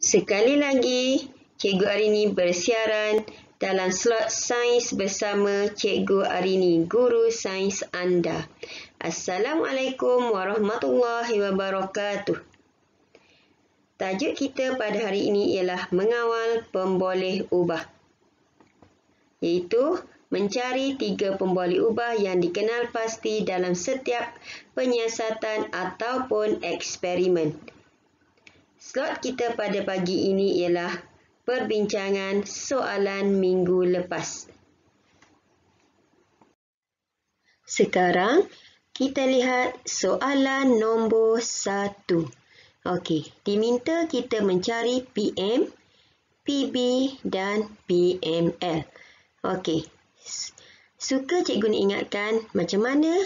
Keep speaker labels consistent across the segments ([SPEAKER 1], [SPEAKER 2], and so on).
[SPEAKER 1] Sekali lagi, Cikgu Arini bersiaran dalam slot sains bersama Cikgu Arini, guru sains anda. Assalamualaikum warahmatullahi wabarakatuh. Tajuk kita pada hari ini ialah mengawal pemboleh ubah, iaitu mencari 3 pemboleh ubah yang dikenal pasti dalam setiap penyiasatan ataupun eksperimen. Slot kita pada pagi ini ialah perbincangan soalan minggu lepas. Sekarang kita lihat soalan nombor 1. Okey, diminta kita mencari PM, PB dan PML. Okey, suka cikgu nak ingatkan macam mana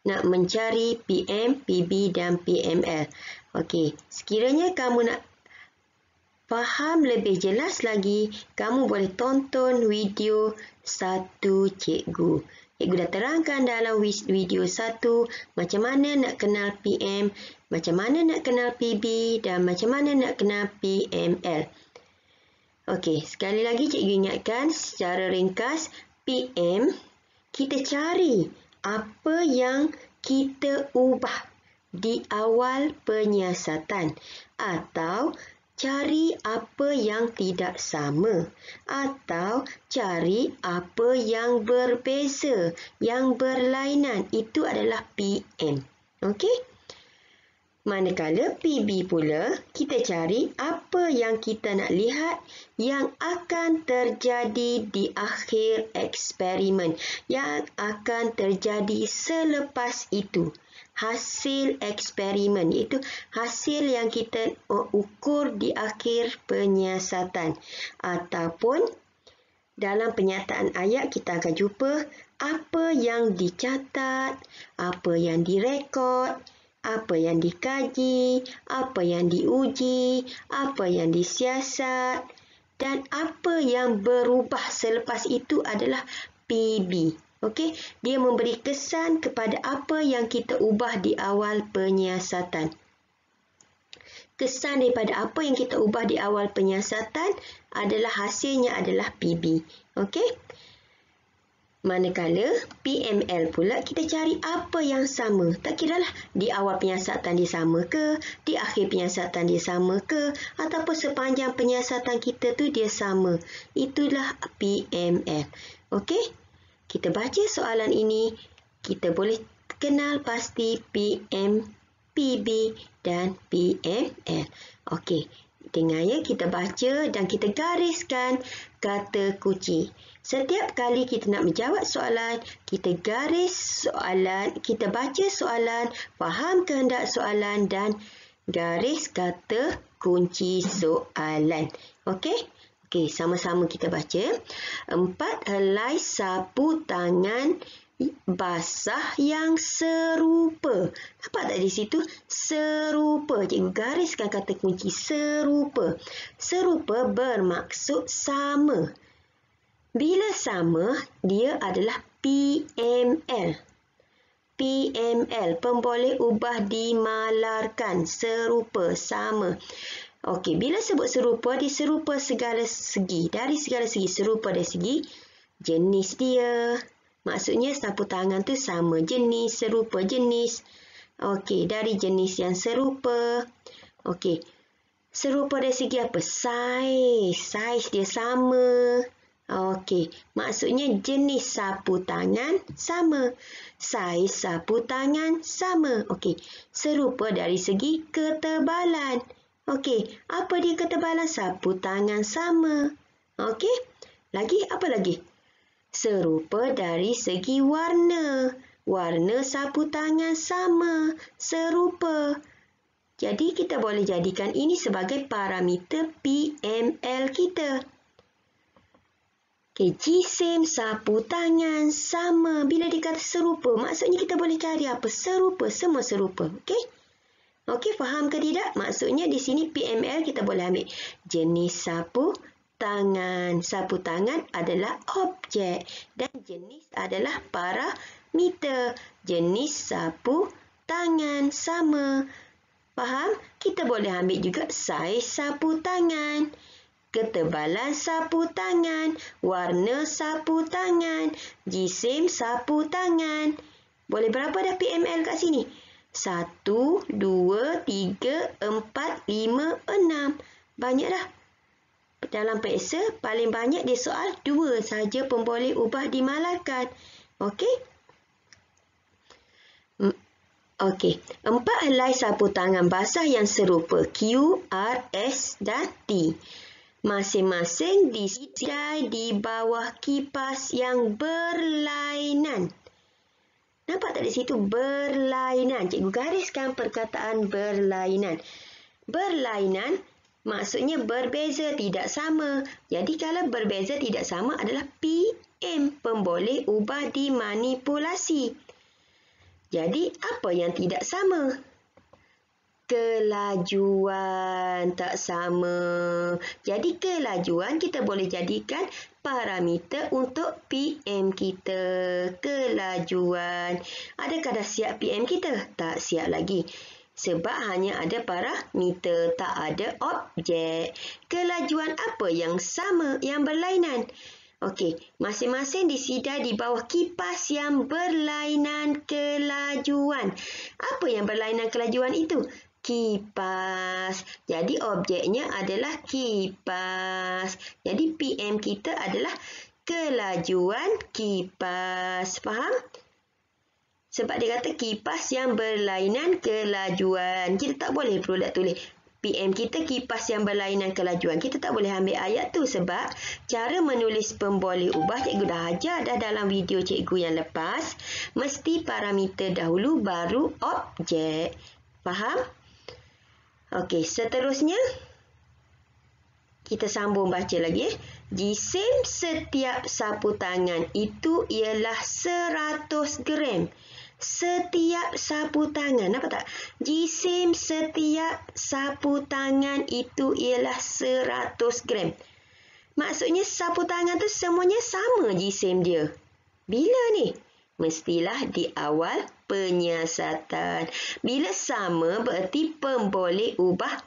[SPEAKER 1] nak mencari PM, PB dan PML. Okey, sekiranya kamu nak faham lebih jelas lagi, kamu boleh tonton video 1 cikgu. Cikgu dah terangkan dalam video 1 macam mana nak kenal PM, macam mana nak kenal PB dan macam mana nak kenal PML. Okey, sekali lagi cikgu ingatkan secara ringkas, PM kita cari apa yang kita ubah di awal penyiasatan atau cari apa yang tidak sama atau cari apa yang berbeza, yang berlainan. Itu adalah PM. Okey? Manakala PB pula, kita cari apa yang kita nak lihat yang akan terjadi di akhir eksperimen, yang akan terjadi selepas itu. Hasil eksperimen, iaitu hasil yang kita ukur di akhir penyiasatan. Ataupun dalam penyataan ayat kita akan jumpa apa yang dicatat, apa yang direkod, apa yang dikaji, apa yang diuji, apa yang disiasat dan apa yang berubah selepas itu adalah PB. Okey, dia memberi kesan kepada apa yang kita ubah di awal penyiasatan. Kesan daripada apa yang kita ubah di awal penyiasatan adalah hasilnya adalah PB. Okey? Manakala PML pula kita cari apa yang sama. Tak kiralah di awal penyiasatan dia sama ke, di akhir penyiasatan dia sama ke, ataupun sepanjang penyiasatan kita tu dia sama. Itulah PML. Okey? Kita baca soalan ini, kita boleh kenal pasti PM, PB dan PML. Okey, dengar ya, kita baca dan kita gariskan kata kunci. Setiap kali kita nak menjawab soalan, kita garis soalan, kita baca soalan, faham kehendak soalan dan garis kata kunci soalan. Okey? Okey, sama-sama kita baca. 4 helai sapu tangan basah yang serupa. Nampak tak di situ? Serupa. Cikgu gariskan kata kunci serupa. Serupa bermaksud sama. Bila sama, dia adalah PML. PML, pemboleh ubah dimalarkan. Serupa, sama. Okey, bila sebut serupa, dia serupa segala segi. Dari segala segi, serupa dari segi jenis dia. Maksudnya sapu tangan tu sama jenis, serupa jenis. Okey, dari jenis yang serupa. Okey, serupa dari segi apa? Saiz. Saiz dia sama. Okey, maksudnya jenis sapu tangan sama. Saiz sapu tangan sama. Okey, serupa dari segi ketebalan. Okey, apa dia ketebalan sapu tangan sama? Okey, lagi apa lagi? Serupa dari segi warna. Warna sapu tangan sama, serupa. Jadi kita boleh jadikan ini sebagai parameter PML kita. Okey, jisim sapu tangan sama. Bila dikata serupa, maksudnya kita boleh cari apa? Serupa, semua serupa. Okey? Okey, faham ke tidak? Maksudnya di sini PML kita boleh ambil jenis sapu tangan. Sapu tangan adalah objek dan jenis adalah parameter. Jenis sapu tangan sama. Faham? Kita boleh ambil juga saiz sapu tangan, ketebalan sapu tangan, warna sapu tangan, jisim sapu tangan. Boleh berapa dah PML kat sini? 1, 2, 3, 4, 5, 6. Banyak dah. Dalam peksa, paling banyak dia soal 2 sahaja pemboleh ubah dimalarkan. Okey? Okey. 4 helai sapu tangan basah yang serupa Q, R, S dan T. Masing-masing disidai di bawah kipas yang berlainan. Nampak tak di situ? Berlainan. Cikgu gariskan perkataan berlainan. Berlainan maksudnya berbeza, tidak sama. Jadi kalau berbeza tidak sama adalah PM, pemboleh ubah dimanipulasi. Jadi apa yang tidak sama? Kelajuan tak sama. Jadi kelajuan kita boleh jadikan parameter untuk PM kita. Kelajuan. Adakah dah siap PM kita? Tak siap lagi. Sebab hanya ada parameter, tak ada objek. Kelajuan apa yang sama, yang berlainan? Okey, masing-masing disidai di bawah kipas yang berlainan kelajuan. Apa yang berlainan kelajuan itu? Kipas. Jadi objeknya adalah kipas. Jadi PM kita adalah kelajuan kipas. Faham? Sebab dia kata kipas yang berlainan kelajuan. Kita tak boleh perlu nak tulis PM kita kipas yang berlainan kelajuan. Kita tak boleh ambil ayat tu sebab cara menulis pemboleh ubah cikgu dah ajar dah dalam video cikgu yang lepas. Mesti parameter dahulu baru objek. Faham? Okey, seterusnya kita sambung baca lagi. Jisim setiap sapu tangan itu ialah 100 gram. Setiap sapu tangan, nampak tak? Jisim setiap sapu tangan itu ialah 100 gram. Maksudnya sapu tangan tu semuanya sama jisim dia. Bila ni? Mestilah di awal penyiasatan. Bila sama berarti pemboleh ubah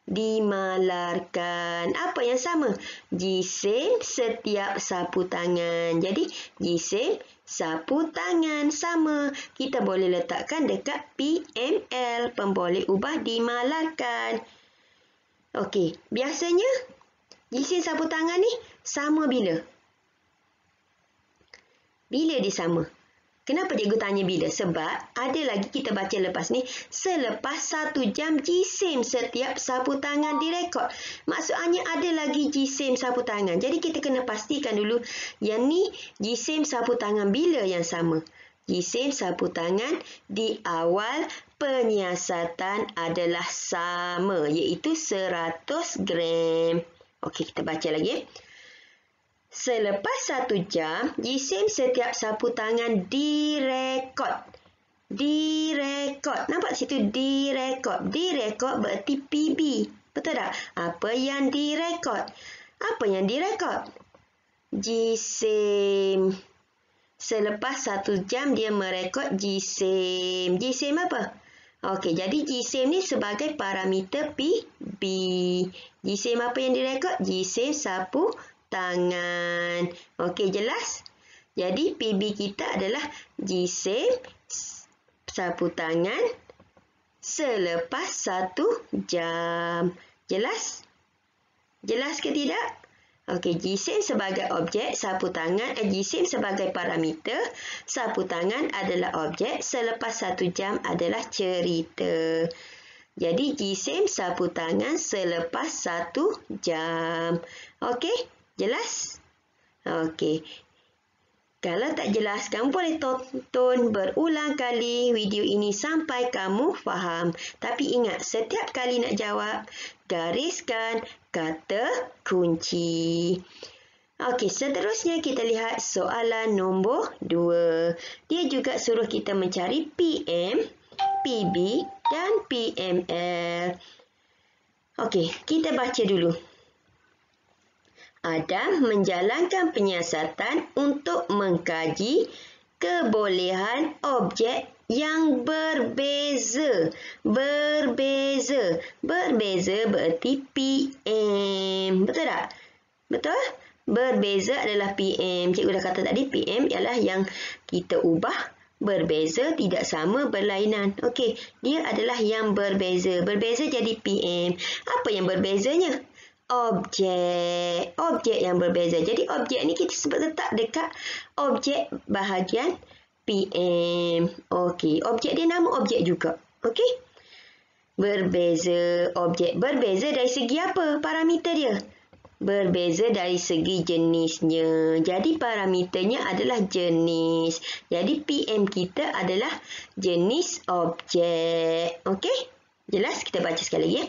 [SPEAKER 1] dimalarkan. Apa yang sama? Jisim setiap sapu tangan. Jadi jisim sapu tangan sama. Kita boleh letakkan dekat PML, pemboleh ubah dimalarkan. Okey, biasanya jisim sapu tangan ni sama bila? Bila dia sama? Kenapa cikgu tanya bila? Sebab ada lagi kita baca lepas ni, selepas 1 jam jisim setiap sapu tangan direkod. Maksudnya ada lagi jisim sapu tangan. Jadi kita kena pastikan dulu yang ni jisim sapu tangan bila yang sama. Jisim sapu tangan di awal penyiasatan adalah sama, iaitu 100 gram. Okey, kita baca lagi. Selepas 1 jam, jisim setiap sapu tangan direkod. Direkod. Nampak situ direkod. Direkod berarti PB. Betul tak? Apa yang direkod? Apa yang direkod? Jisim. Selepas 1 jam dia merekod jisim. Jisim apa? Okey, jadi jisim ni sebagai parameter PB. Jisim apa yang direkod? Jisim sapu tangan. Okey, jelas? Jadi PB kita adalah jisim sapu tangan selepas 1 jam. Jelas? Jelas ke tidak? Okey, jisim sebagai objek, sapu tangan, jisim sebagai parameter, sapu tangan adalah objek, selepas 1 jam adalah cerita. Jadi jisim sapu tangan selepas 1 jam. Okey? Jelas? Okey. Kalau tak jelas, kamu boleh tonton berulang kali video ini sampai kamu faham. Tapi ingat, setiap kali nak jawab, gariskan kata kunci. Okey, seterusnya kita lihat soalan nombor 2. Dia juga suruh kita mencari PM, PB dan PML. Okey, kita baca dulu. Adam menjalankan penyiasatan untuk mengkaji kebolehan objek yang berbeza. Berbeza. Berbeza berarti PM. Betul tak? Betul? Berbeza adalah PM. Cikgu dah kata tadi PM ialah yang kita ubah. Berbeza, tidak sama, berlainan. Okey, dia adalah yang berbeza. Berbeza jadi PM. Apa yang berbezanya? Objek. Objek yang berbeza. Jadi objek ni kita sebut letak dekat objek bahagian PM. Okey, objek dia nama objek juga. Okey. Berbeza, objek berbeza dari segi apa parameter dia? Berbeza dari segi jenisnya. Jadi parameternya adalah jenis. Jadi PM kita adalah jenis objek. Okey? Jelas? Kita baca sekali lagi ya.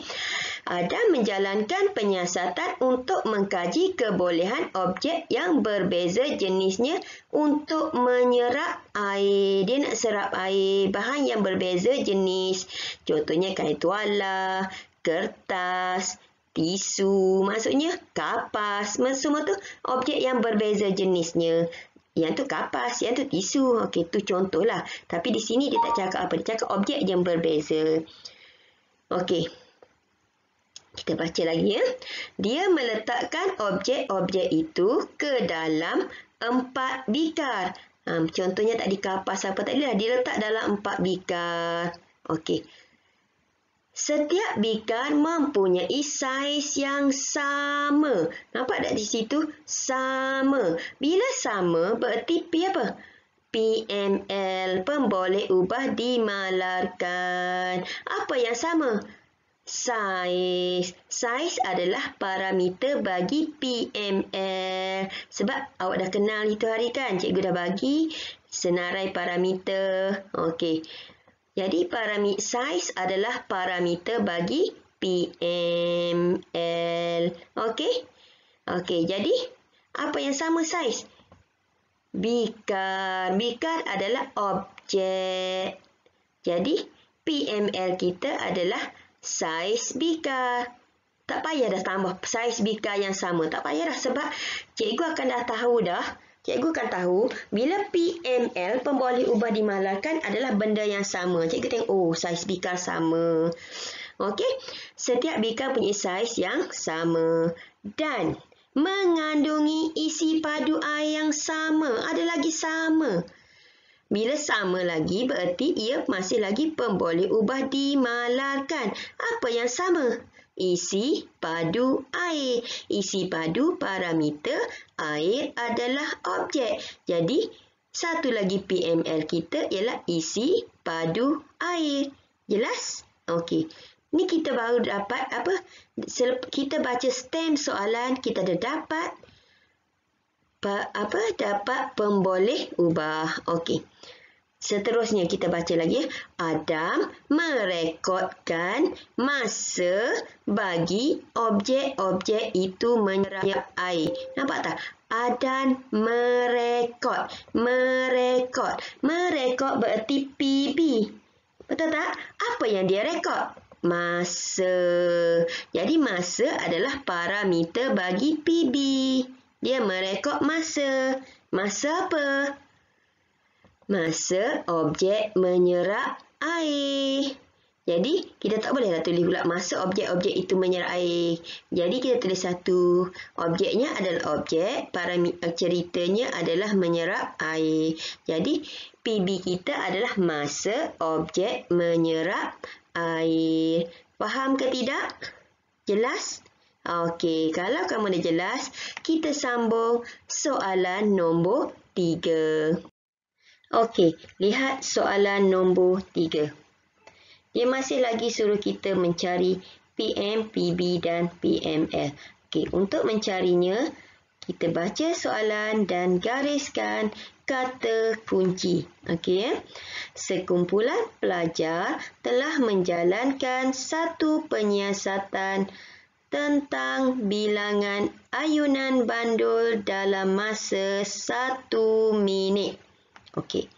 [SPEAKER 1] Adam menjalankan penyiasatan untuk mengkaji kebolehan objek yang berbeza jenisnya untuk menyerap air. Dia nak serap air. Bahan yang berbeza jenis. Contohnya kain tuala, kertas, tisu. Maksudnya kapas. Semua tu objek yang berbeza jenisnya. Yang tu kapas, yang tu tisu. Okey, tu contohlah. Tapi di sini dia tak cakap apa. Dia cakap objek yang berbeza. Okey. Kita baca lagi ya. Dia meletakkan objek-objek itu ke dalam 4 bikar. Contohnya tadi kapas apa tadi lah. Dia letak dalam 4 bikar. Okey. Setiap bikar mempunyai saiz yang sama. Nampak tak di situ? Sama. Bila sama berarti P apa? PML. Pemboleh ubah dimalarkan. Apa yang sama? Saiz. Saiz adalah parameter bagi PML. Sebab awak dah kenal itu hari kan? Cikgu dah bagi senarai parameter. Okey. Jadi saiz adalah parameter bagi PML. Okey? Okey, jadi apa yang sama saiz? Bikar. Bikar adalah objek. Jadi PML kita adalah saiz bikar. Tak payah dah tambah saiz bikar yang sama. Tak payah dah sebab cikgu akan dah tahu dah. Cikgu akan tahu bila PML pemboleh ubah dimalarkan adalah benda yang sama. Cikgu tengok, oh saiz bikar sama. Okey, setiap bikar punya saiz yang sama dan mengandungi isi padu air yang sama. Ada lagi sama. Bila sama lagi berarti ia masih lagi pemboleh ubah dimalarkan. Apa yang sama? Isi padu air. Isi padu parameter air adalah objek. Jadi satu lagi PML kita ialah isi padu air. Jelas? Okey. Ni kita baru dapat apa? Kita baca stem soalan kita dah dapat dapat pemboleh ubah. Okey. Seterusnya kita baca lagi. Adam merekodkan masa bagi objek-objek itu menyerap air. Nampak tak? Adam merekod. Merekod. Merekod berarti PB. Betul tak? Apa yang dia rekod? Masa. Jadi masa adalah parameter bagi PB. Dia merekod masa. Masa apa? Masa objek menyerap air. Jadi, kita tak bolehlah tulis pula masa objek-objek itu menyerap air. Jadi, kita tulis satu. Objeknya adalah objek. Parameter ceritanya adalah menyerap air. Jadi, PB kita adalah masa objek menyerap air. Faham ke tidak? Jelas? Okey, kalau kamu dah jelas, kita sambung soalan nombor 3. Okey, lihat soalan nombor 3. Dia masih lagi suruh kita mencari PM, PB dan PML. Okey, untuk mencarinya, kita baca soalan dan gariskan kata kunci. Okey ya. Sekumpulan pelajar telah menjalankan satu penyiasatan tentang bilangan ayunan bandul dalam masa 1 minit. Okey.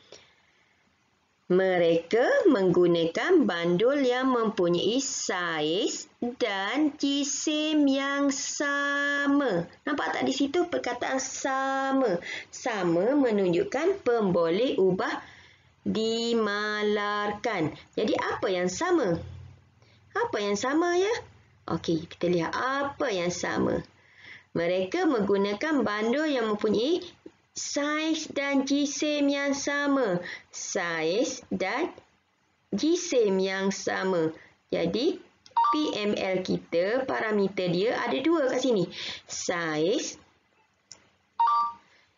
[SPEAKER 1] Mereka menggunakan bandul yang mempunyai saiz dan jisim yang sama. Nampak tak di situ perkataan sama? Sama menunjukkan pemboleh ubah dimalarkan. Jadi apa yang sama? Apa yang sama ya? Okey, kita lihat apa yang sama. Mereka menggunakan bandul yang mempunyai saiz dan jisim yang sama. Saiz dan jisim yang sama. Jadi, PML kita, parameter dia ada dua kat sini. Saiz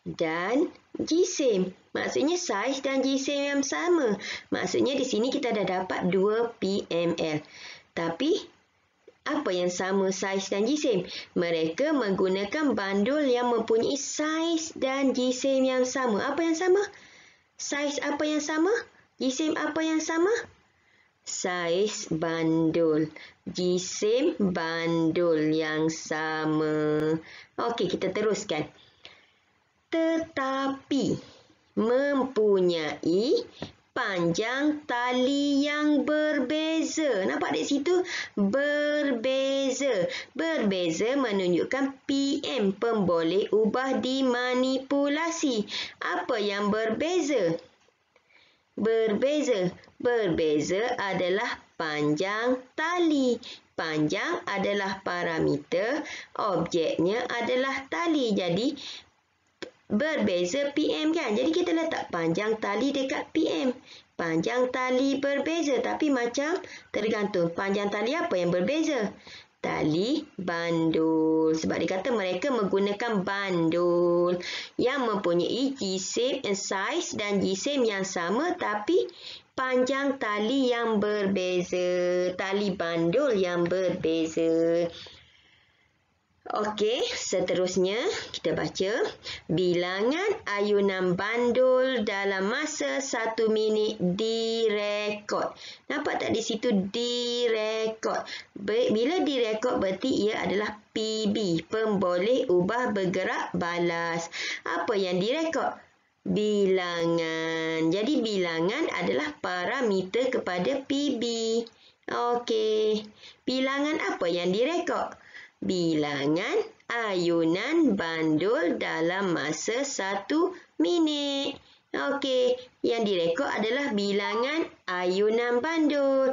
[SPEAKER 1] dan jisim. Maksudnya saiz dan jisim yang sama. Maksudnya di sini kita dah dapat 2 PML. Tapi apa yang sama saiz dan jisim? Mereka menggunakan bandul yang mempunyai saiz dan jisim yang sama. Apa yang sama? Saiz apa yang sama? Jisim apa yang sama? Saiz bandul. Jisim bandul yang sama. Okey, kita teruskan. Tetapi mempunyai panjang tali yang berbeza. Nampak di situ? Berbeza. Berbeza menunjukkan PM, pemboleh ubah dimanipulasi. Apa yang berbeza? Berbeza. Berbeza adalah panjang tali. Panjang adalah parameter, objeknya adalah tali. Jadi, berbeza PM kan. Jadi kita letak panjang tali dekat PM. Panjang tali berbeza. Tapi macam tergantung. Panjang tali apa yang berbeza? Tali bandul. Sebab dia kata mereka menggunakan bandul yang mempunyai jisim, saiz dan jisim yang sama. Tapi panjang tali yang berbeza. Tali bandul yang berbeza. Okey, seterusnya kita baca. Bilangan ayunan bandul dalam masa 1 minit direkod. Nampak tak di situ direkod? Bila direkod berarti ia adalah PB, pemboleh ubah bergerak balas. Apa yang direkod? Bilangan. Jadi bilangan adalah parameter kepada PB. Okey. Bilangan apa yang direkod? Bilangan ayunan bandul dalam masa 1 minit. Okey, yang direkod adalah bilangan ayunan bandul.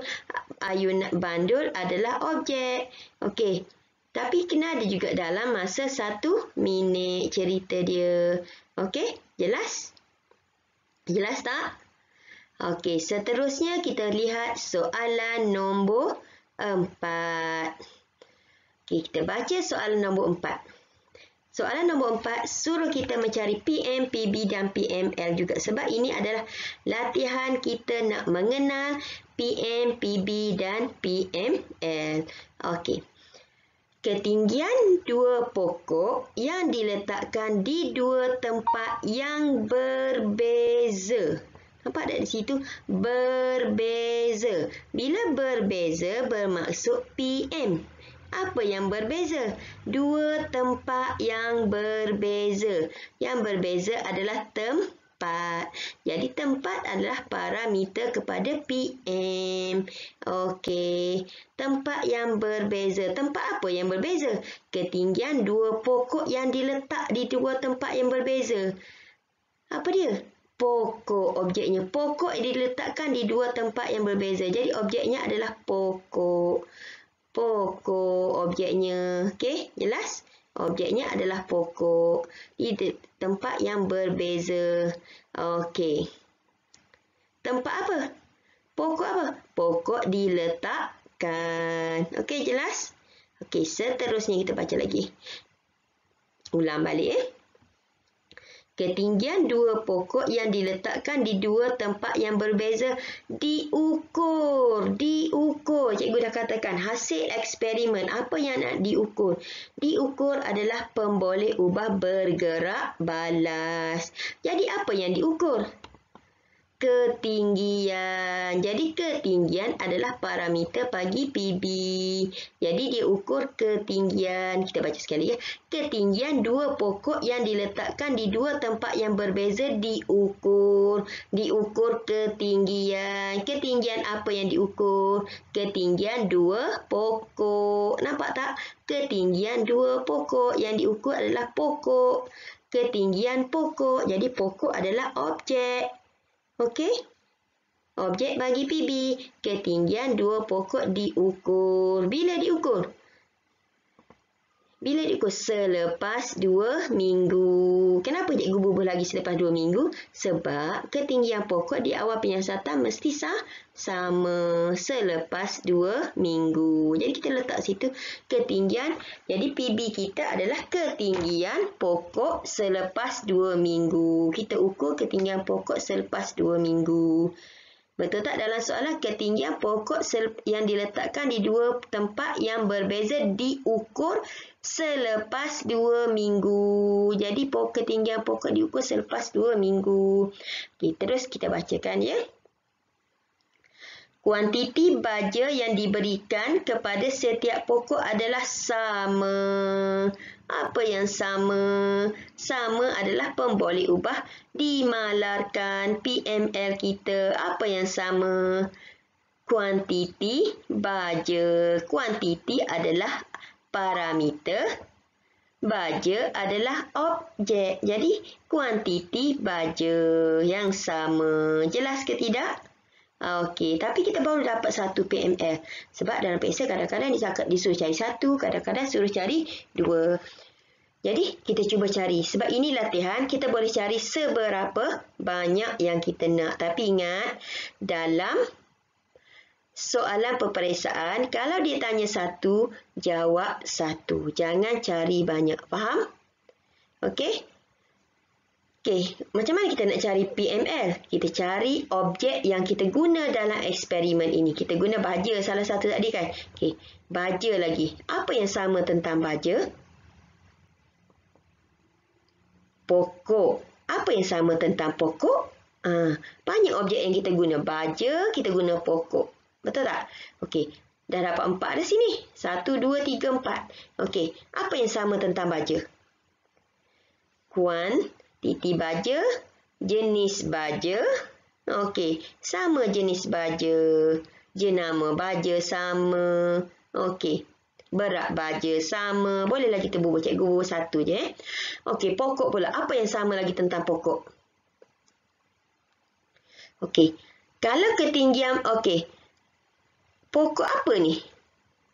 [SPEAKER 1] Ayunan bandul adalah objek. Okey, tapi kena ada juga dalam masa 1 minit cerita dia. Okey, jelas? Jelas tak? Okey, seterusnya kita lihat soalan nombor 4. Okey, kita baca soalan nombor 4. Soalan nombor 4 suruh kita mencari PM, PB dan PML juga. Sebab ini adalah latihan kita nak mengenal PM, PB dan PML. Okey. Ketinggian dua pokok yang diletakkan di dua tempat yang berbeza. Nampak tak di situ? Berbeza. Bila berbeza bermaksud PM. Apa yang berbeza? Dua tempat yang berbeza. Yang berbeza adalah tempat. Jadi tempat adalah parameter kepada PM. Okey. Tempat yang berbeza. Tempat apa yang berbeza? Ketinggian dua pokok yang diletak di dua tempat yang berbeza. Apa dia? Pokok. Objeknya. Pokok diletakkan di dua tempat yang berbeza. Jadi objeknya adalah pokok. Pokok objeknya. Okey, jelas? Objeknya adalah pokok di tempat yang berbeza. Okey. Tempat apa? Pokok apa? Pokok diletakkan. Okey, jelas? Okey, seterusnya kita baca lagi. Ulang balik Ketinggian dua pokok yang diletakkan di dua tempat yang berbeza diukur. Diukur. Cikgu dah katakan hasil eksperimen. Apa yang nak diukur? Diukur adalah pemboleh ubah bergerak balas. Jadi apa yang diukur? Ketinggian. Jadi ketinggian adalah parameter bagi PB. Jadi dia ukur ketinggian. Kita baca sekali ya. Ketinggian dua pokok yang diletakkan di dua tempat yang berbeza diukur. Diukur ketinggian. Ketinggian apa yang diukur? Ketinggian dua pokok. Nampak tak? Ketinggian dua pokok. Yang diukur adalah pokok. Ketinggian pokok. Jadi pokok adalah objek. Okey? Objek bagi PB. Ketinggian dua pokok diukur. Bila diukur? Bila diukur? Selepas 2 minggu. Kenapa cikgu bubuh lagi selepas 2 minggu? Sebab ketinggian pokok di awal penyiasatan mesti sama selepas 2 minggu. Jadi kita letak situ ketinggian. Jadi PB kita adalah ketinggian pokok selepas 2 minggu. Kita ukur ketinggian pokok selepas 2 minggu. Betul tak dalam soalan ketinggian pokok yang diletakkan di dua tempat yang berbeza diukur selepas 2 minggu. Jadi ketinggian pokok diukur selepas 2 minggu. Okay, terus kita bacakan ya. Kuantiti baja yang diberikan kepada setiap pokok adalah sama. Apa yang sama? Sama adalah pemboleh ubah dimalarkan. PML kita apa yang sama? Kuantiti baja. Kuantiti adalah parameter. Baja adalah objek. Jadi kuantiti baja yang sama. Jelas ke tidak? Okey, tapi kita baru dapat 1 PML. Sebab dalam peksa kadang-kadang disuruh cari 1, kadang-kadang suruh cari 2. Jadi, kita cuba cari. Sebab ini latihan, kita boleh cari seberapa banyak yang kita nak. Tapi ingat, dalam soalan peperiksaan, kalau dia tanya 1, jawab 1. Jangan cari banyak. Faham? Okey? Okey, macam mana kita nak cari PML? Kita cari objek yang kita guna dalam eksperimen ini. Kita guna baja salah satu tadi kan? Okey, baja lagi. Apa yang sama tentang baja? Pokok. Apa yang sama tentang pokok? Banyak objek yang kita guna. Baja, kita guna pokok. Betul tak? Okey, dah dapat 4 dah sini. 1, 2, 3, 4. Okey, apa yang sama tentang baja? Kuantiti baja, jenis baja. Okey, sama jenis baja. Jenama baja sama. Okey, berat baja sama. Bolehlah kita bubuh. Cikgu bubuh 1 je. Okey, pokok pula. Apa yang sama lagi tentang pokok? Okey, kalau ketinggian, okey. Pokok apa ni?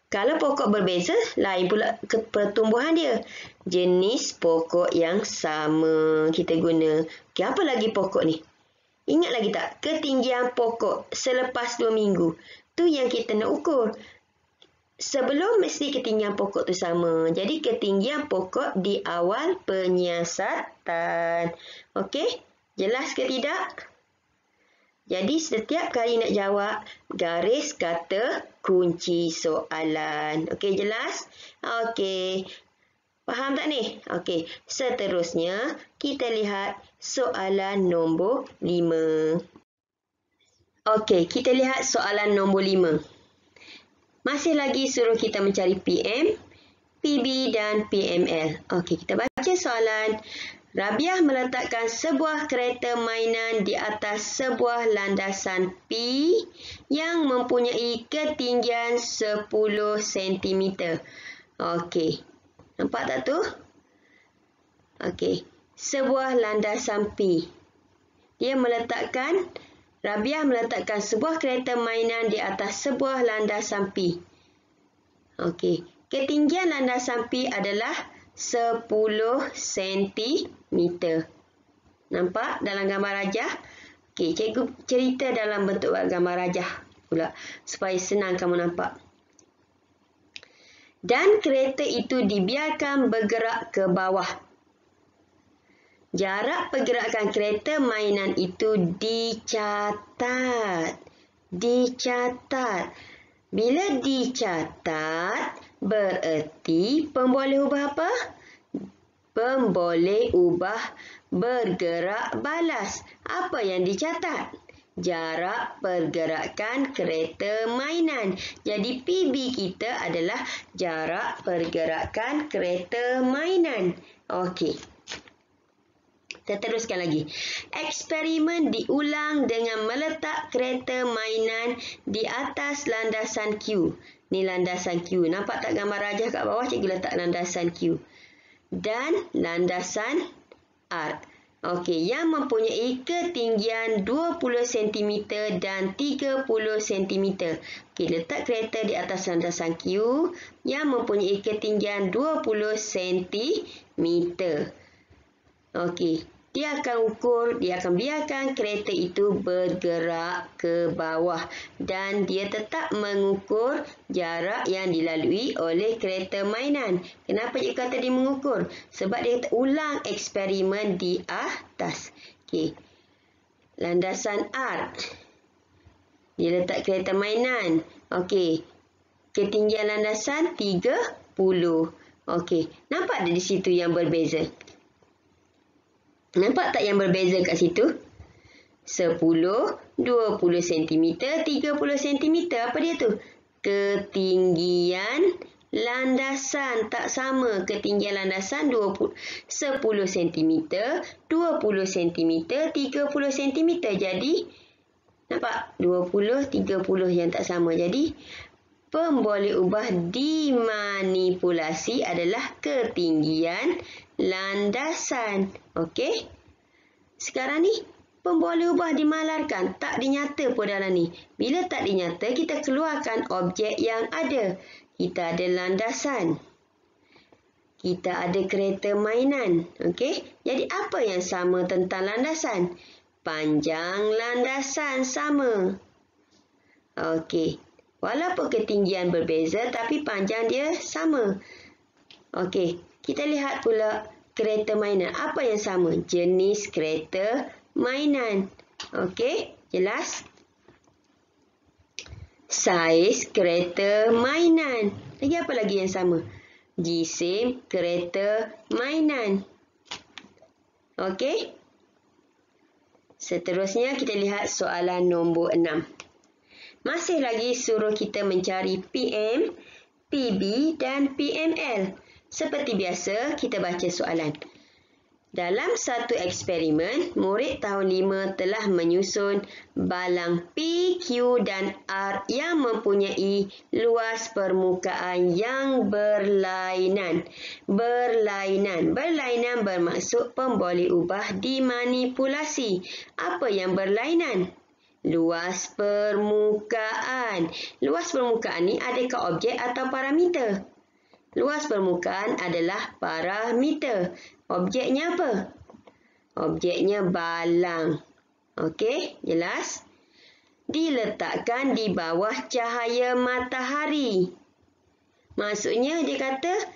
[SPEAKER 1] Kalau pokok berbeza, lain pula pertumbuhan dia. Jenis pokok yang sama kita guna. Okey, apa lagi pokok ni? Ingat lagi tak? Ketinggian pokok selepas 2 minggu. Tu yang kita nak ukur. Sebelum mesti ketinggian pokok tu sama. Jadi ketinggian pokok di awal penyiasatan. Okey? Jelas ke tidak? Jadi setiap kali nak jawab, garis kata kunci soalan. Okey, jelas? Okey. Faham tak ni? Okey, seterusnya kita lihat soalan nombor 5. Okey, kita lihat soalan nombor 5. Masih lagi suruh kita mencari PM, PB dan PML. Okey, kita baca soalan. Rabiah meletakkan sebuah kereta mainan di atas sebuah landasan P yang mempunyai ketinggian 10 cm. Okey. Nampak tak tu? Okey. Sebuah landasan P. Rabiah meletakkan sebuah kereta mainan di atas sebuah landasan P. Okey. Ketinggian landasan P adalah 10 cm. Nampak dalam gambar rajah? Okey, cikgu cerita dalam bentuk gambar rajah pula supaya senang kamu nampak. Dan kereta itu dibiarkan bergerak ke bawah. Jarak pergerakan kereta mainan itu dicatat. Bila dicatat, bererti pemboleh ubah apa? Pemboleh ubah bergerak balas. Apa yang dicatat? Jarak pergerakan kereta mainan. Jadi PB kita adalah jarak pergerakan kereta mainan. Okey. Kita teruskan lagi. Eksperimen diulang dengan meletak kereta mainan di atas landasan Q. Ni landasan Q. Nampak tak gambar rajah kat bawah? Cikgu letak landasan Q. Dan landasan R. Okey, yang mempunyai ketinggian 20 cm dan 30 cm. Okey, letak kereta di atas landasan Q yang mempunyai ketinggian 20 cm. Okey, dia akan biarkan kereta itu bergerak ke bawah dan dia tetap mengukur jarak yang dilalui oleh kereta mainan. Kenapa dia kata dia mengukur? Sebab dia ulang eksperimen di atas. Okey. Landasan R. Dia letak kereta mainan. Okey. Ketinggian landasan 30. Okey. Nampak ada di situ yang berbeza? Nampak tak yang berbeza kat situ? 10, 20 cm, 30 cm. Apa dia tu? Ketinggian landasan. Tak sama. Ketinggian landasan 10 cm, 20 cm, 30 cm. Jadi, nampak? 20, 30 yang tak sama. Jadi, pemboleh ubah dimanipulasi adalah ketinggian landasan. Okey. Sekarang ni, pemboleh ubah dimalarkan. Tak dinyata pun dalam ni. Bila tak dinyata, kita keluarkan objek yang ada. Kita ada landasan. Kita ada kereta mainan. Okey. Jadi, apa yang sama tentang landasan? Panjang landasan sama. Okey. Walaupun ketinggian berbeza, tapi panjang dia sama. Okey. Kita lihat pula kereta mainan. Apa yang sama? Jenis kereta mainan. Okey, jelas? Saiz kereta mainan. Lagi apa lagi yang sama? Jisim kereta mainan. Okey? Seterusnya kita lihat soalan nombor 6. Masih lagi suruh kita mencari PM, PB dan PML. Seperti biasa, kita baca soalan. Dalam satu eksperimen, murid tahun 5 telah menyusun balang P, Q dan R yang mempunyai luas permukaan yang berlainan. Berlainan bermaksud pemboleh ubah dimanipulasi. Apa yang berlainan? Luas permukaan. Luas permukaan ni adakah objek atau parameter? Luas permukaan adalah parameter. Objeknya apa? Objeknya balang. Okey, jelas? Diletakkan di bawah cahaya matahari. Maksudnya dia kata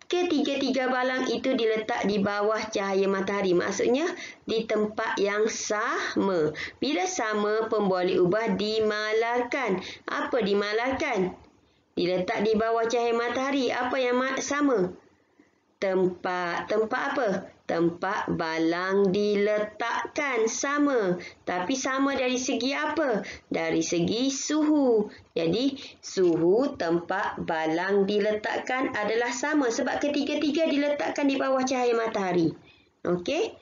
[SPEAKER 1] ketiga-tiga balang itu diletak di bawah cahaya matahari. Maksudnya di tempat yang sama. Bila sama, pemboleh ubah dimalarkan. Apa dimalarkan? Diletak di bawah cahaya matahari. Apa yang sama? Tempat. Tempat apa? Tempat balang diletakkan. Sama. Tapi sama dari segi apa? Dari segi suhu. Jadi, suhu tempat balang diletakkan adalah sama. Sebab ketiga-tiga diletakkan di bawah cahaya matahari. Okey?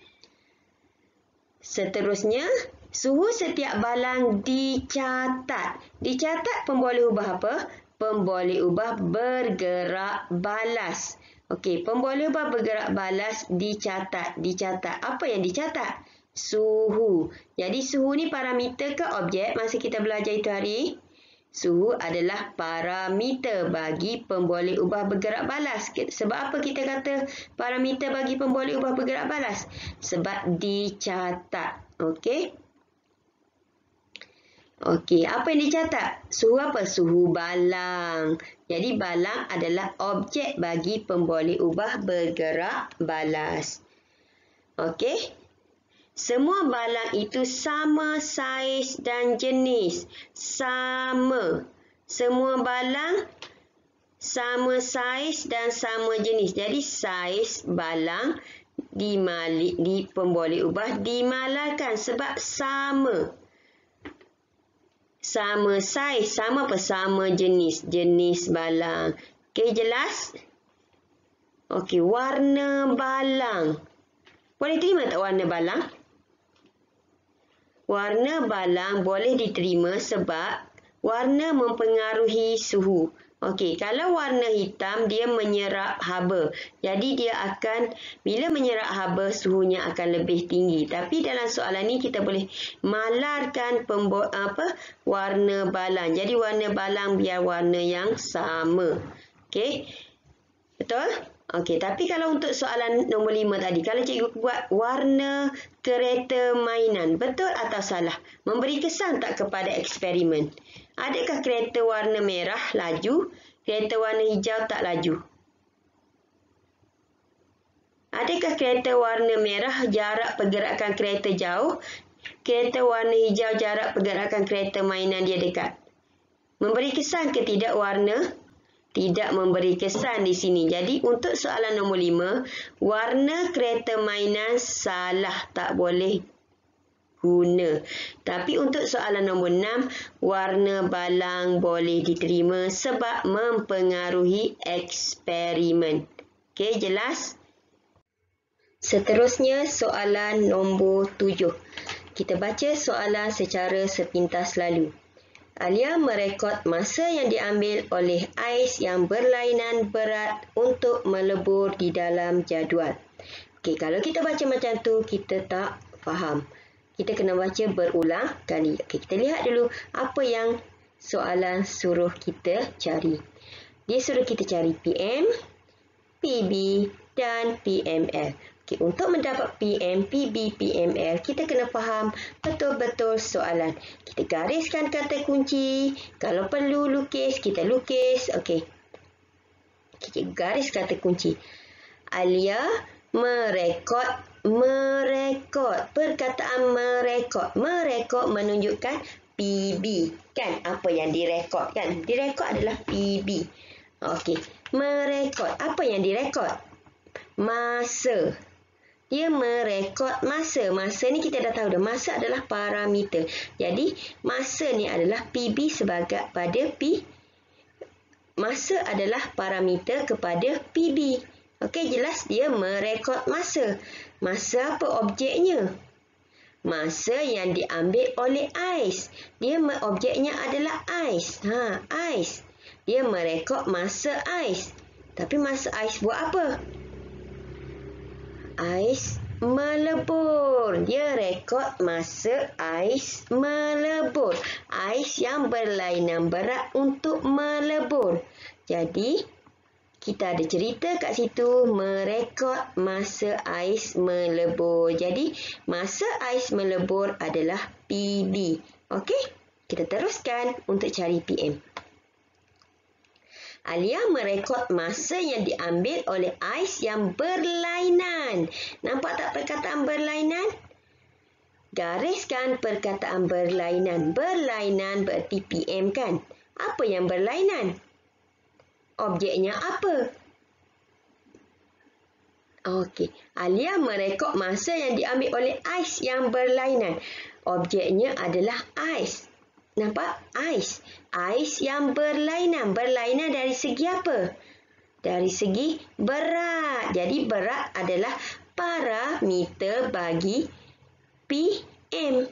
[SPEAKER 1] Seterusnya, suhu setiap balang dicatat. Dicatat pemboleh ubah apa? Pemboleh ubah bergerak balas. Okey, pemboleh ubah bergerak balas dicatat. Dicatat. Apa yang dicatat? Suhu. Jadi, suhu ni parameter ke objek masa kita belajar itu hari? Suhu adalah parameter bagi pemboleh ubah bergerak balas. Sebab apa kita kata parameter bagi pemboleh ubah bergerak balas? Sebab dicatat. Okey? Okey, apa yang dicatat? Suhu apa? Suhu balang. Jadi, balang adalah objek bagi pemboleh ubah bergerak balas. Okey? Semua balang itu sama saiz dan jenis. Sama. Semua balang sama saiz dan sama jenis. Jadi, saiz balang di pemboleh ubah dimalarkan sebab sama. Sama saiz, sama apa? Sama jenis. Jenis balang. Okey, jelas? Okey, warna balang. Boleh terima tak warna balang? Warna balang boleh diterima sebab warna mempengaruhi suhu. Okey, kalau warna hitam dia menyerap haba. Jadi dia akan bila menyerap haba suhunya akan lebih tinggi. Tapi dalam soalan ni kita boleh malarkan warna balang. Jadi warna balang biar warna yang sama. Okey. Betul? Okey, tapi kalau untuk soalan nombor 5 tadi, kalau cikgu buat warna kereta mainan, betul atau salah? Memberi kesan tak kepada eksperimen? Adakah kereta warna merah laju, kereta warna hijau tak laju? Adakah kereta warna merah jarak pergerakan kereta jauh, kereta warna hijau jarak pergerakan kereta mainan dia dekat? Memberi kesan ke tidak warna? Tidak memberi kesan di sini. Jadi untuk soalan nombor 5, warna kereta mainan salah, tak boleh guna. Tapi untuk soalan nombor 6, warna balang boleh diterima sebab mempengaruhi eksperimen. Okey, jelas? Seterusnya soalan nombor 7. Kita baca soalan secara sepintas lalu. Alia merekod masa yang diambil oleh ais yang berlainan berat untuk melebur di dalam jadual. Okey, kalau kita baca macam tu, kita tak faham. Kita kena baca berulang kali. Okey, kita lihat dulu apa yang soalan suruh kita cari. Dia suruh kita cari PM, PB dan PML. Okey, untuk mendapat PM, PB, PML, kita kena faham betul-betul soalan. Kita gariskan kata kunci. Kalau perlu lukis, kita lukis. Okey. Kita garis kata kunci. Alia merekod. Perkataan merekod. Merekod menunjukkan PB. Kan? Apa yang direkod kan? Direkod adalah PB. Okey. Merekod. Apa yang direkod? Masa. Dia merekod masa. Masa ni kita dah tahu dah. Masa adalah parameter. Jadi, masa ni adalah PB sebagai pada P. Masa adalah parameter kepada PB. Okey, jelas dia merekod masa. Masa apa objeknya? Masa yang diambil oleh ais. Dia objeknya adalah ais. Ais. Dia merekod masa ais. Tapi masa ais buat apa? Ais melebur. Dia rekod masa ais melebur. Ais yang berlainan berat untuk melebur. Jadi, kita ada cerita kat situ merekod masa ais melebur. Jadi, masa ais melebur adalah PB. Okey? Kita teruskan untuk cari PM. Alia merekod masa yang diambil oleh ais yang berlainan. Nampak tak perkataan berlainan? Gariskan perkataan berlainan. Berlainan berarti PM kan? Apa yang berlainan? Objeknya apa? Okey. Alia merekod masa yang diambil oleh ais yang berlainan. Objeknya adalah ais. Nampak? Ais. Ais yang berlainan. Berlainan dari segi apa? Dari segi berat. Jadi, berat adalah parameter bagi PM.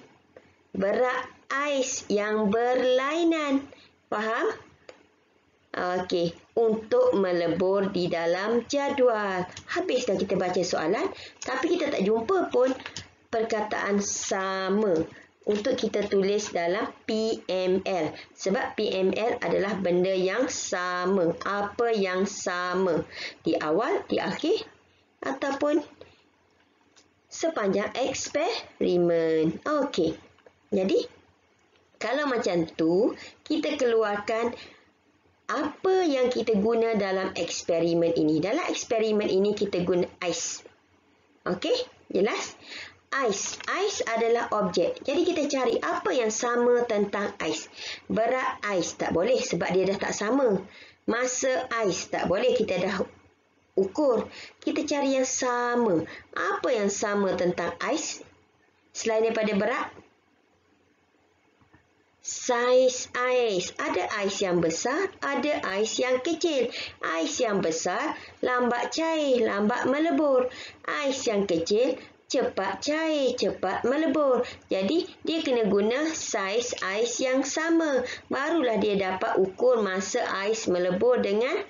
[SPEAKER 1] Berat ais yang berlainan. Faham? Okey. Untuk melebur di dalam jadual. Habis dah kita baca soalan. Tapi kita tak jumpa pun perkataan sama. Untuk kita tulis dalam PML. Sebab PML adalah benda yang sama. Apa yang sama. Di awal, di akhir. Ataupun sepanjang eksperimen. Okey. Jadi, kalau macam tu, kita keluarkan apa yang kita guna dalam eksperimen ini. Dalam eksperimen ini, kita guna ais. Okey? Jelas? Ais. Ais adalah objek. Jadi kita cari apa yang sama tentang ais. Berat ais tak boleh sebab dia dah tak sama. Masa ais tak boleh, kita dah ukur. Kita cari yang sama. Apa yang sama tentang ais? Selain daripada berat? Saiz ais. Ada ais yang besar, ada ais yang kecil. Ais yang besar lambat cair, lambat melebur. Ais yang kecil cepat cair, cepat melebur. Jadi, dia kena guna saiz ais yang sama. Barulah dia dapat ukur masa ais melebur dengan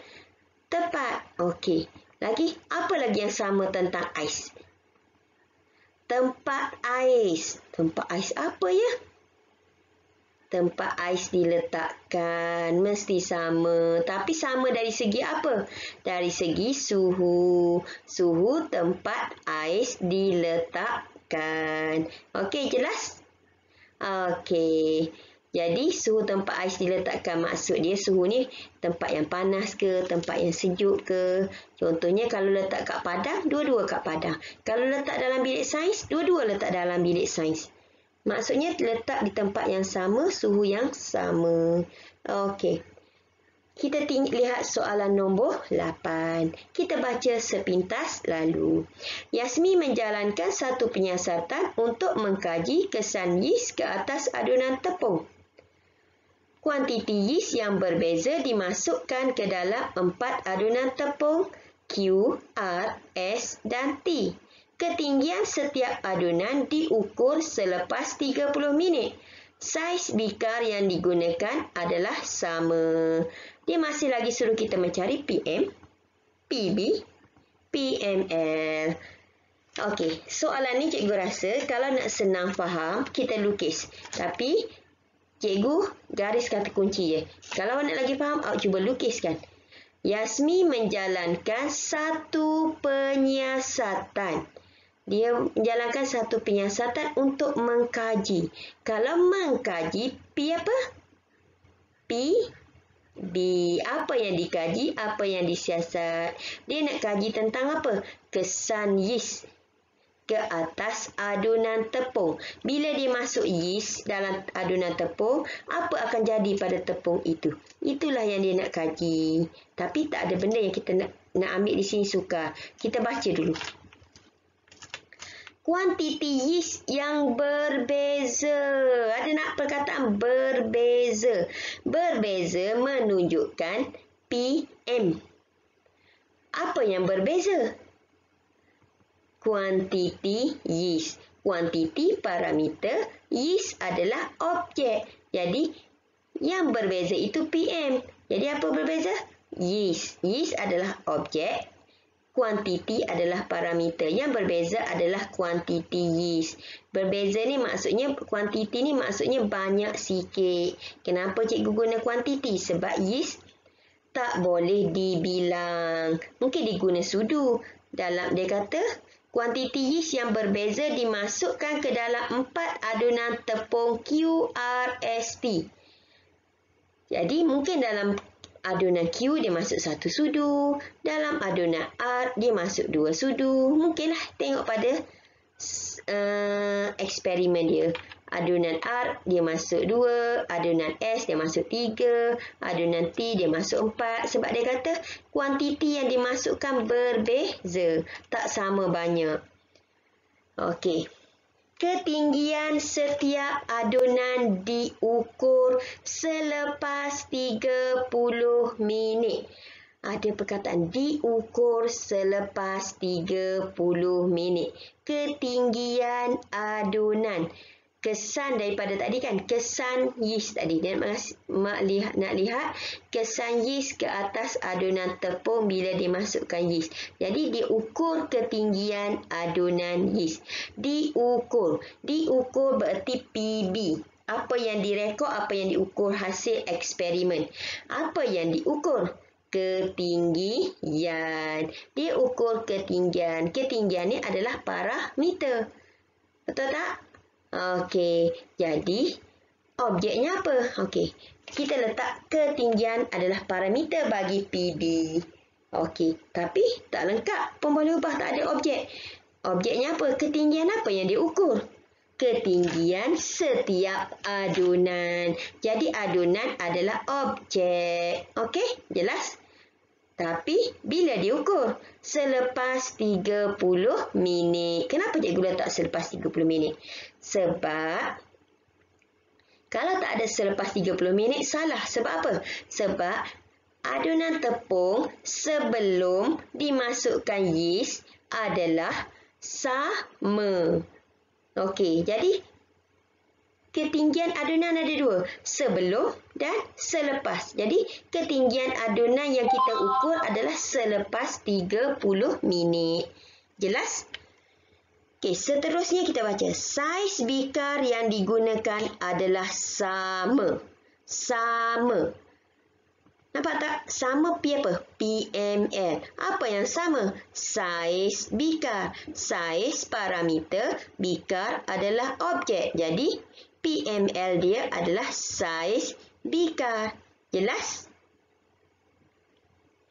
[SPEAKER 1] tepat. Okey. Lagi, apa lagi yang sama tentang ais? Tempat ais. Tempat ais apa ya? Tempat ais diletakkan mesti sama. Tapi sama dari segi apa? Dari segi suhu. Suhu tempat ais diletakkan. Okey, jelas? Okey. Jadi, suhu tempat ais diletakkan maksud dia suhu ni tempat yang panas ke, tempat yang sejuk ke. Contohnya kalau letak kat padang, dua-dua kat padang. Kalau letak dalam bilik sains, dua-dua letak dalam bilik sains. Maksudnya letak di tempat yang sama, suhu yang sama. Okey. Kita lihat soalan nombor 8. Kita baca sepintas lalu. Yasmi menjalankan satu penyiasatan untuk mengkaji kesan yeast ke atas adunan tepung. Kuantiti yeast yang berbeza dimasukkan ke dalam 4 adunan tepung Q, R, S dan T. Ketinggian setiap adunan diukur selepas 30 minit. Saiz bikar yang digunakan adalah sama. Dia masih lagi suruh kita mencari PM, PB, PML. Okey, soalan ni cikgu rasa kalau nak senang faham, kita lukis. Tapi cikgu garis kata kunci je. Kalau nak lagi faham, awak cuba lukiskan. Yasmi menjalankan satu penyiasatan. Dia menjalankan satu penyiasatan untuk mengkaji. Kalau mengkaji, P apa? P, B. Apa yang dikaji? Apa yang disiasat? Dia nak kaji tentang apa? Kesan yeast ke atas adunan tepung. Bila dia masuk yeast dalam adunan tepung, apa akan jadi pada tepung itu? Itulah yang dia nak kaji. Tapi tak ada benda yang kita nak ambil di sini sukar. Kita baca dulu. Kuantiti yeast yang berbeza. Ada nak perkataan berbeza. Berbeza menunjukkan PM. Apa yang berbeza? Kuantiti yeast. Kuantiti parameter, yeast adalah objek. Jadi, yang berbeza itu PM. Jadi, apa berbeza? Yeast. Yeast adalah objek. Kuantiti adalah parameter. Yang berbeza adalah kuantiti yeast. Berbeza ni maksudnya, kuantiti ni maksudnya banyak sikit. Kenapa cikgu guna kuantiti? Sebab yeast tak boleh dibilang. Mungkin diguna sudu. Dalam dia kata, kuantiti yeast yang berbeza dimasukkan ke dalam 4 adunan tepung QRST. Jadi mungkin dalam adunan Q dia masuk 1 sudu. Dalam adunan R dia masuk 2 sudu. Mungkinlah tengok pada eksperimen dia. Adunan R dia masuk 2. Adunan S dia masuk 3. Adunan T dia masuk 4. Sebab dia kata kuantiti yang dimasukkan berbeza. Tak sama banyak. Okey. Ketinggian setiap adunan diukur selepas 30 minit. Ada perkataan diukur selepas 30 minit. Ketinggian adunan. Kesan daripada tadi kan, kesan yeast tadi. Dan nak lihat kesan yeast ke atas adunan tepung bila dimasukkan yeast. Jadi diukur ketinggian adunan yeast. Diukur. Diukur berarti PB. Apa yang direkod, apa yang diukur hasil eksperimen. Apa yang diukur? Ketinggian. Dia ukur ketinggian. Ketinggian ni adalah parameter. Betul tak? Okey, jadi objeknya apa? Okey, kita letak ketinggian adalah parameter bagi PB. Okey, tapi tak lengkap. Pun boleh ubah, tak ada objek. Objeknya apa? Ketinggian apa yang diukur? Ketinggian setiap adunan. Jadi adunan adalah objek. Okey, jelas? Tapi bila diukur? Selepas 30 minit. Kenapa cikgu letak selepas 30 minit? Sebab kalau tak ada selepas 30 minit, salah. Sebab apa? Sebab adunan tepung sebelum dimasukkan yeast adalah sama. Okey, jadi ketinggian adunan ada dua, sebelum dan selepas. Jadi, ketinggian adunan yang kita ukur adalah selepas 30 minit. Jelas? Okey, seterusnya kita baca. Saiz bikar yang digunakan adalah sama. Sama. Nampak tak? Sama P apa? PML. Apa yang sama? Saiz bikar. Saiz parameter, bikar adalah objek. Jadi, PML dia adalah saiz bikar. Jelas?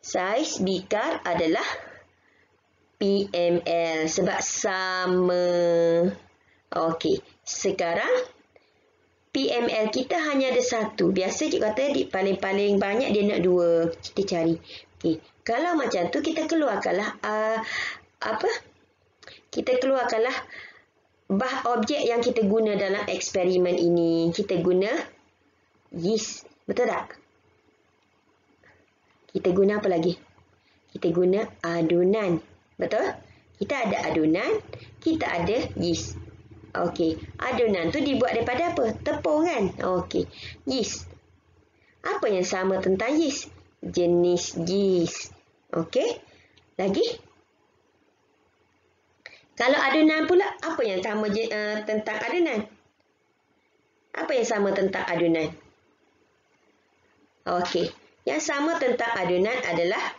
[SPEAKER 1] Saiz bikar adalah PML sebab sama. Okey, sekarang PML kita hanya ada satu. Biasa cikgu kata paling-paling banyak dia nak dua. Kita cari. Okey, kalau macam tu kita keluarkanlah Kita keluarkanlah objek yang kita guna dalam eksperimen ini. Kita guna yeast. Betul tak? Kita guna apa lagi? Kita guna adunan. Betul? Kita ada adunan, kita ada yeast. Okey, adunan tu dibuat daripada apa? Tepung kan? Okey, yeast. Apa yang sama tentang yeast? Jenis yeast. Okey, lagi? Kalau adunan pula, apa yang sama tentang adunan? Apa yang sama tentang adunan? Okey, yang sama tentang adunan adalah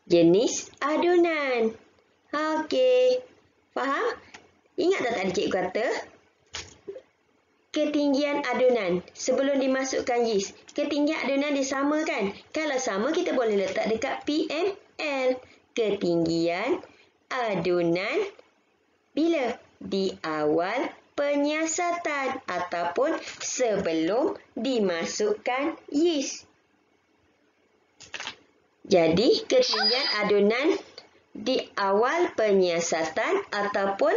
[SPEAKER 1] jenis adunan. Okey, faham? Ingat tak tadi cikgu kata? Ketinggian adunan sebelum dimasukkan yeast. Ketinggian adunan dia sama kan? Kalau sama, kita boleh letak dekat PML. Ketinggian adunan bila? Di awal penyiasatan ataupun sebelum dimasukkan yeast. Jadi, ketinggian adunan di awal penyiasatan ataupun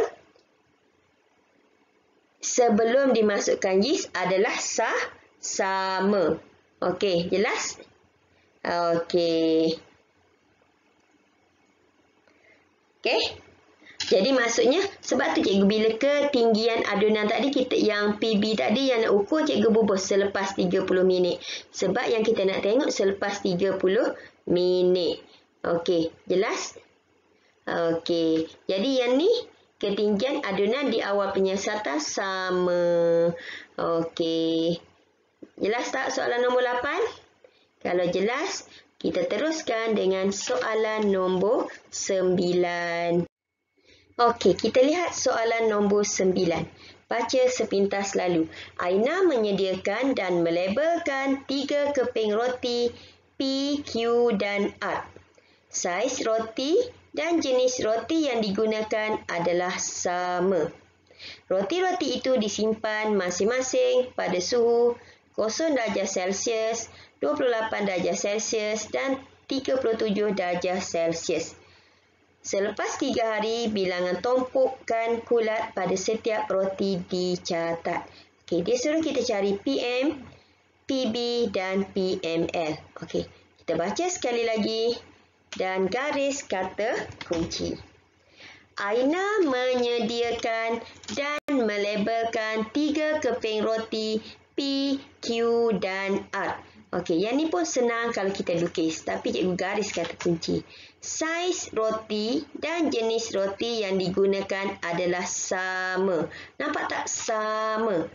[SPEAKER 1] sebelum dimasukkan yeast adalah sama. Okey, jelas? Okey. Okey. Jadi maksudnya, sebab tu cikgu bila ketinggian adunan tadi, kita yang PB tadi yang nak ukur, cikgu bubuh selepas 30 minit. Sebab yang kita nak tengok selepas 30 minit. Okey, jelas? Okey, jadi yang ni ketinggian adunan di awal penyiasatan sama. Okey. Jelas tak soalan nombor 8? Kalau jelas, kita teruskan dengan soalan nombor 9. Okey, kita lihat soalan nombor 9. Baca sepintas lalu. Aina menyediakan dan melabelkan 3 keping roti P, Q dan R. Saiz roti dan jenis roti yang digunakan adalah sama. Roti-roti itu disimpan masing-masing pada suhu 0 darjah Celsius, 28 darjah Celsius dan 37 darjah Celsius. Selepas 3 hari, bilangan tumpukan kulat pada setiap roti dicatat. Okey, dia suruh kita cari PM, PB dan PML. Okey, kita baca sekali lagi dan garis kata kunci. Aina menyediakan dan melabelkan 3 keping roti P, Q dan R. Okey, yang ni pun senang kalau kita lukis, tapi cikgu garis kata kunci. Saiz roti dan jenis roti yang digunakan adalah sama. Nampak tak? Sama.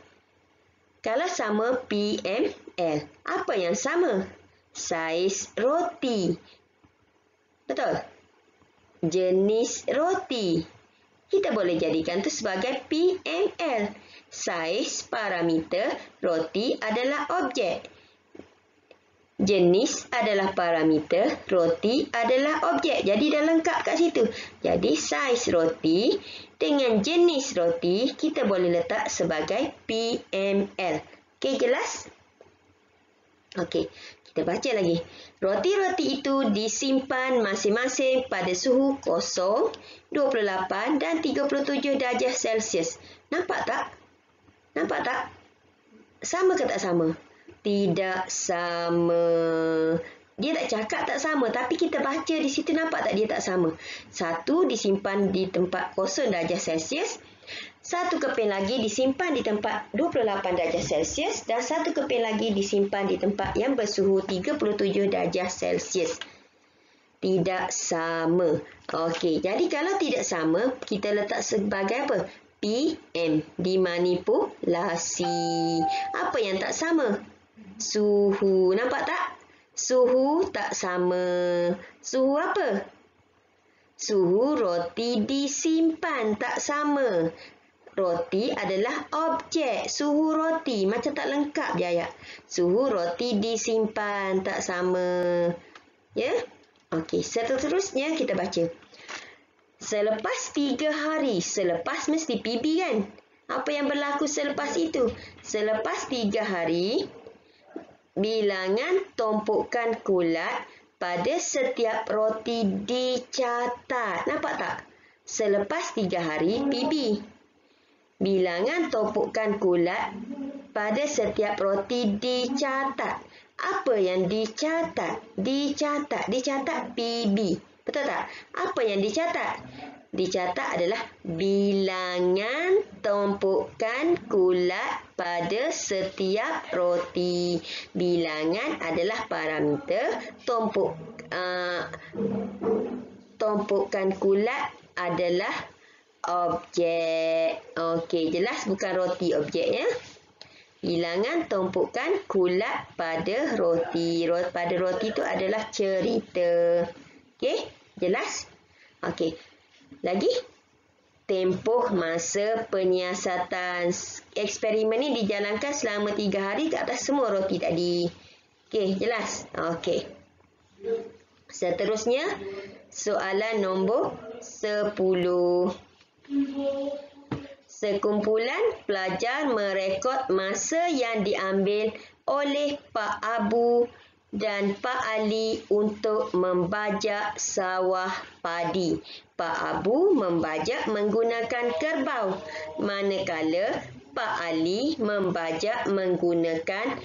[SPEAKER 1] Kalau sama, PML. Apa yang sama? Saiz roti. Betul? Jenis roti. Kita boleh jadikan tu sebagai PML. Saiz parameter roti adalah objek. Jenis adalah parameter, roti adalah objek. Jadi dah lengkap kat situ. Jadi saiz roti dengan jenis roti kita boleh letak sebagai PML. Okey, jelas? Okey, kita baca lagi. Roti-roti itu disimpan masing-masing pada suhu 0, 28 dan 37 darjah Celsius. Nampak tak? Nampak tak? Sama ke tak sama? Tidak sama. dia tak cakap tak sama, tapi kita baca di situ nampak tak dia tak sama. Satu disimpan di tempat kosong darjah Celsius, satu keping lagi disimpan di tempat 28 darjah Celsius dan satu keping lagi disimpan di tempat yang bersuhu 37 darjah Celsius. Tidak sama. Okey, jadi kalau tidak sama, kita letak sebagai apa? PM, dimanipulasi. Apa yang tak sama? Suhu. Nampak tak? Suhu tak sama. Suhu apa? Suhu roti disimpan tak sama. Roti adalah objek. Suhu roti. Macam tak lengkap je ayat. Suhu roti disimpan tak sama. Ya? Okey, seterusnya kita baca. Selepas 3 hari. Selepas mesti PB kan? Apa yang berlaku selepas itu? Selepas 3 hari, bilangan tumpukan kulat pada setiap roti dicatat. Nampak tak? Selepas 3 hari PB. Bilangan tumpukan kulat pada setiap roti dicatat. Apa yang dicatat? Dicatat PB. Betul tak? Apa yang dicatat? Dicatat adalah bilangan tumpukan kulat pada setiap roti. Bilangan adalah parameter, tumpukan kulat adalah objek. Okey, jelas bukan roti objek ya. Bilangan tumpukan kulat pada roti. Pada roti itu adalah cerita. Okey, jelas? Okey. Lagi? Tempoh masa penyiasatan. Eksperimen ini dijalankan selama 3 hari ke atas semua roti tadi. Okey, jelas? Okey. Seterusnya, soalan nombor 10. Sekumpulan pelajar merekod masa yang diambil oleh Pak Abu dan Pak Ali untuk membajak sawah padi. Pak Abu membajak menggunakan kerbau, manakala Pak Ali membajak menggunakan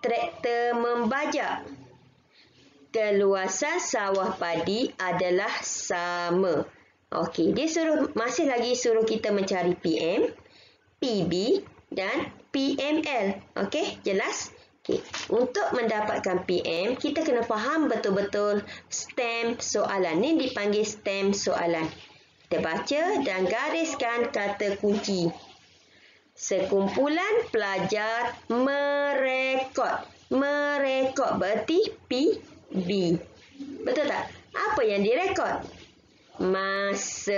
[SPEAKER 1] traktor membajak. Keluasan sawah padi adalah sama. Okey, dia masih lagi suruh kita mencari PM, PB dan PML. Okey, jelas? Okey, untuk mendapatkan PM, kita kena faham betul-betul stem soalan. Ini dipanggil stem soalan. Kita baca dan gariskan kata kunci. Sekumpulan pelajar merekod. Merekod berarti PB. Betul tak? Apa yang direkod? Masa.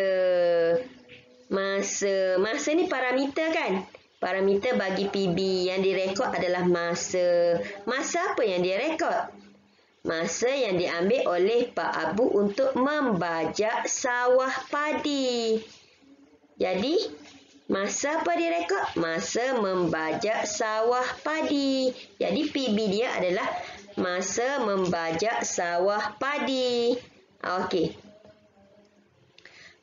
[SPEAKER 1] Masa ni parameter kan? Parameter bagi PB yang direkod adalah masa. Masa apa yang dia rekod? Masa yang diambil oleh Pak Abu untuk membajak sawah padi. Jadi, masa apa dia rekod? Masa membajak sawah padi. Jadi, PB dia adalah masa membajak sawah padi. Okey.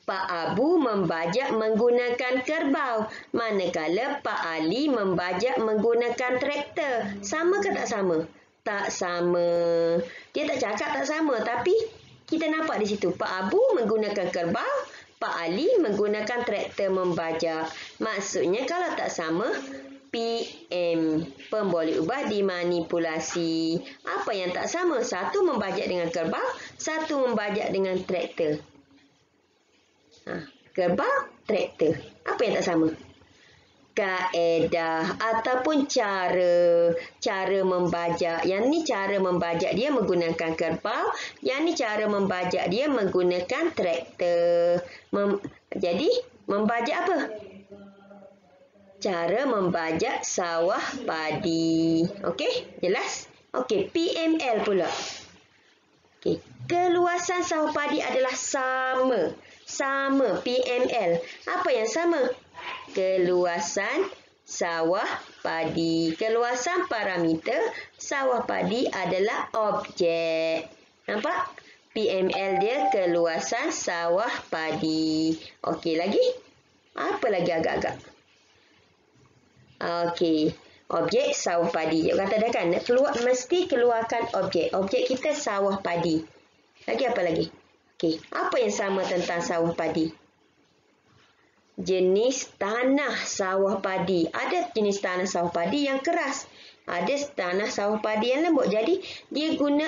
[SPEAKER 1] Pak Abu membajak menggunakan kerbau, manakala Pak Ali membajak menggunakan traktor. Sama ke tak sama? Tak sama. Dia tak cakap tak sama, tapi kita nampak di situ. Pak Abu menggunakan kerbau, Pak Ali menggunakan traktor membajak. Maksudnya kalau tak sama, PM. Pemboleh ubah dimanipulasi. Apa yang tak sama? Satu membajak dengan kerbau, satu membajak dengan traktor. Kerbau, traktor. Apa yang tak sama? Kaedah ataupun cara membajak. Yang ni cara membajak dia menggunakan kerbau. Yang ni cara membajak dia menggunakan traktor. Jadi, membajak apa? Cara membajak sawah padi. Okey, jelas? Okey, PML pula. Okey, keluasan sawah padi adalah sama. Sama, PML. Apa yang sama? Keluasan sawah padi. Keluasan parameter sawah padi adalah objek. Nampak? PML dia keluasan sawah padi. Okey, lagi? Apa lagi agak-agak? Okey. Objek sawah padi. Cikgu kata dah kan, mesti keluarkan objek. Objek kita sawah padi. Lagi apa lagi? Okey, apa yang sama tentang sawah padi? Jenis tanah sawah padi. Ada jenis tanah sawah padi yang keras. Ada tanah sawah padi yang lembut. Jadi, dia guna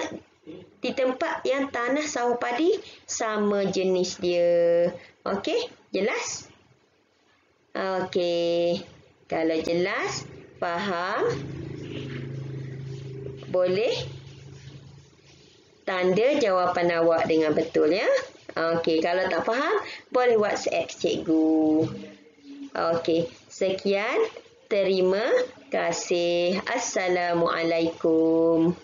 [SPEAKER 1] di tempat yang tanah sawah padi sama jenis dia. Okey, jelas? Okey. Kalau jelas, faham, boleh tanda jawapan awak dengan betul ya. Okey, kalau tak faham, boleh WhatsApp cikgu. Okey, sekian. Terima kasih. Assalamualaikum.